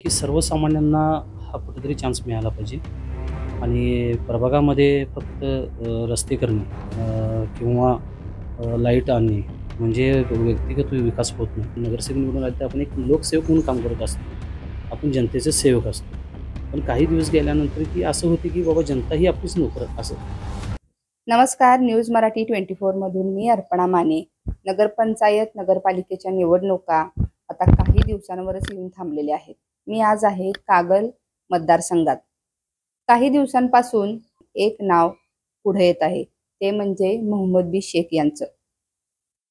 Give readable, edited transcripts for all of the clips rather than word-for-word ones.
की सर्वसामान्यांना हा कुठेतरी चान्स मिळाला पाहिजे आणि प्रभागामध्ये फक्त रस्ते करणे किंवा लाईट आणणे म्हणजे व्यक्तिगत विकास होत नाही. नगरसेवक निवडून आले तर आपण एक लोकसेवक म्हणून काम करत असतो. आपण जनतेचे सेवक असतो. पण काही दिवस गेल्यानंतर की असं होते की बाबा जनता ही आपलीच नोकर असं. नमस्कार. न्यूज मराठी 24 मधून मी अर्पणा माने. नगरपंचायत नगरपालिकेच्या निवडणुका आता काही दिवसांवरच येऊन थांबलेल्या आहेत. मी आज आहे कागल मतदारसंघात. काही दिवसांपासून एक नाव पुढे येत आहे, ते म्हणजे मोहम्मद बी शेख यांचं.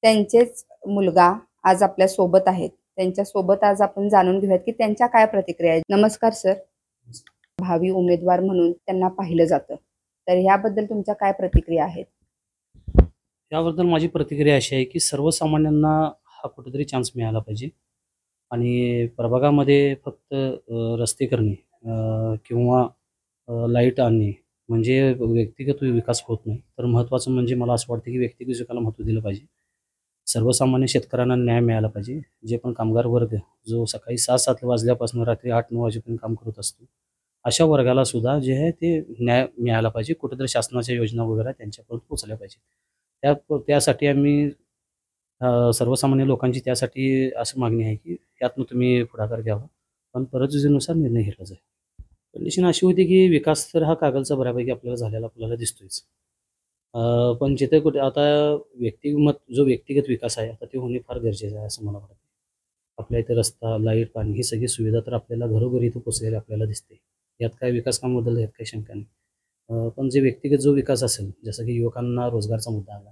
त्यांचेच मुलगा आज आपल्या सोबत आहेत. त्यांच्या सोबत आज आपण जाणून घेऊयात की त्यांच्या काय प्रतिक्रिया आहेत. नमस्कार सर. भावी उमेदवार म्हणून त्यांना पाहिलं जातं, तर याबद्दल तुमच्या काय प्रतिक्रिया आहेत? याबद्दल माझी प्रतिक्रिया अशी आहे की सर्वसामान्यांना हा कुठेतरी चान्स मिळाला पाहिजे आणि प्रभागामध्ये फक्त रस्ते करणे किंवा लाईट आणणे म्हणजे व्यक्तिगत विकास होत नाही. तर महत्त्वाचं म्हणजे मला असं वाटतं की व्यक्तिगत विकासाला महत्त्व दिलं पाहिजे. सर्वसामान्य शेतकऱ्यांना न्याय मिळाला पाहिजे. जे पण कामगार वर्ग जो सकाळी 6-7 वाजल्यापासून रात्री 8-9 वाजेपर्यंत काम करत असतो, अशा वर्गाला सुद्धा जे आहे ते न्याय मिळाला पाहिजे. कुठेतरी शासनाच्या योजना वगैरे त्यांच्यापर्यंत पोहोचल्या पाहिजेत. त्यासाठी आम्ही सर्वसामान्य लोकांची त्यासाठी असं मागणी आहे की त्यातनं तुम्ही पुढाकार घ्यावा. पण परिस्थितीनुसार निर्णय घेतला जाईल. कंडिशन अशी होती की विकास तर हा कागलचा बऱ्यापैकी आपल्याला झालेला आपल्याला दिसतोयच. पण जिथे कुठे आता जो व्यक्तिगत विकास आहे आता ते होणे फार गरजेचं आहे असं मला वाटतं. आपल्या इथे रस्ता, लाईट, पाणी ही सगळी सुविधा तर आपल्याला घरोघरी इथं पोचलेली आपल्याला दिसते. यात काय विकास कामाबद्दल यात काही शंका नाही. पण जे व्यक्तिगत जो विकास असेल, जसं की युवकांना रोजगारचा मुद्दा आला,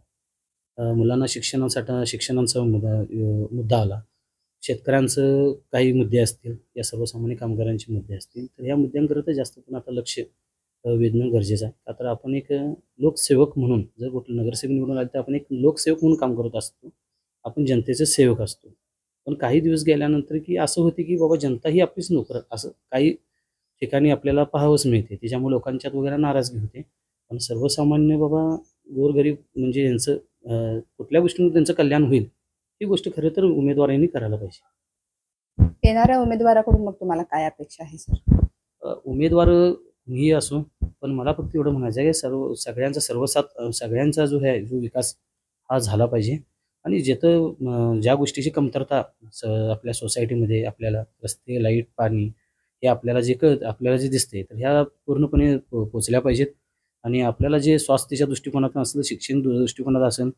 मुलांना शिक्षणाचा मुद्दा आला, शेतकऱ्यांचं काही मुद्दे असतील, या सर्वसामान्य कामगारांचे मुद्दे असतील, तर या मुद्द्यांकडे तर जास्त पण आता लक्ष वेधणं गरजेचं आहे. का तर आपण एक लोकसेवक म्हणून जर कुठलं नगरसेवक निवडून आले तर आपण एक लोकसेवक म्हणून काम करत असतो. आपण जनतेचे सेवक असतो. पण काही दिवस गेल्यानंतर की असं होते की बाबा जनता ही आपलीच नोकर असं काही ठिकाणी आपल्याला पाहावंच मिळते. त्याच्यामुळे लोकांच्यात वगैरे नाराजगी होते. पण सर्वसामान्य बाबा गोरगरीब म्हणजे यांचं कुठल्या गोष्टींवर त्यांचं कल्याण होईल, ही गोष्ट खरं तर उमेदवारांनी करायला पाहिजे. येणाऱ्या उमेदवाराकडून मग तुम्हाला काय अपेक्षा आहे सर? उमेदवार कुणीही असो, पण मला फक्त एवढं म्हणायचं आहे की सगळ्यांचा जो विकास हा झाला पाहिजे आणि जिथं ज्या गोष्टीची कमतरता आपल्या सोसायटीमध्ये आपल्याला रस्ते, लाईट, पाणी हे आपल्याला जे दिसते, तर ह्या पूर्णपणे पोचल्या पाहिजेत आणि आपल्याला जे स्वास्थ्याच्या दृष्टिकोनातून असेल, शिक्षण दृष्टिकोनात असेल,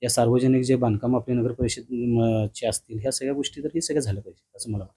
या सार्वजनिक जे बांधकाम आपले नगर परिषद चे असतील, ह्या सगळ्या गोष्टी तर हे सगळ्या झाल्या पाहिजे असं मला वाटतं.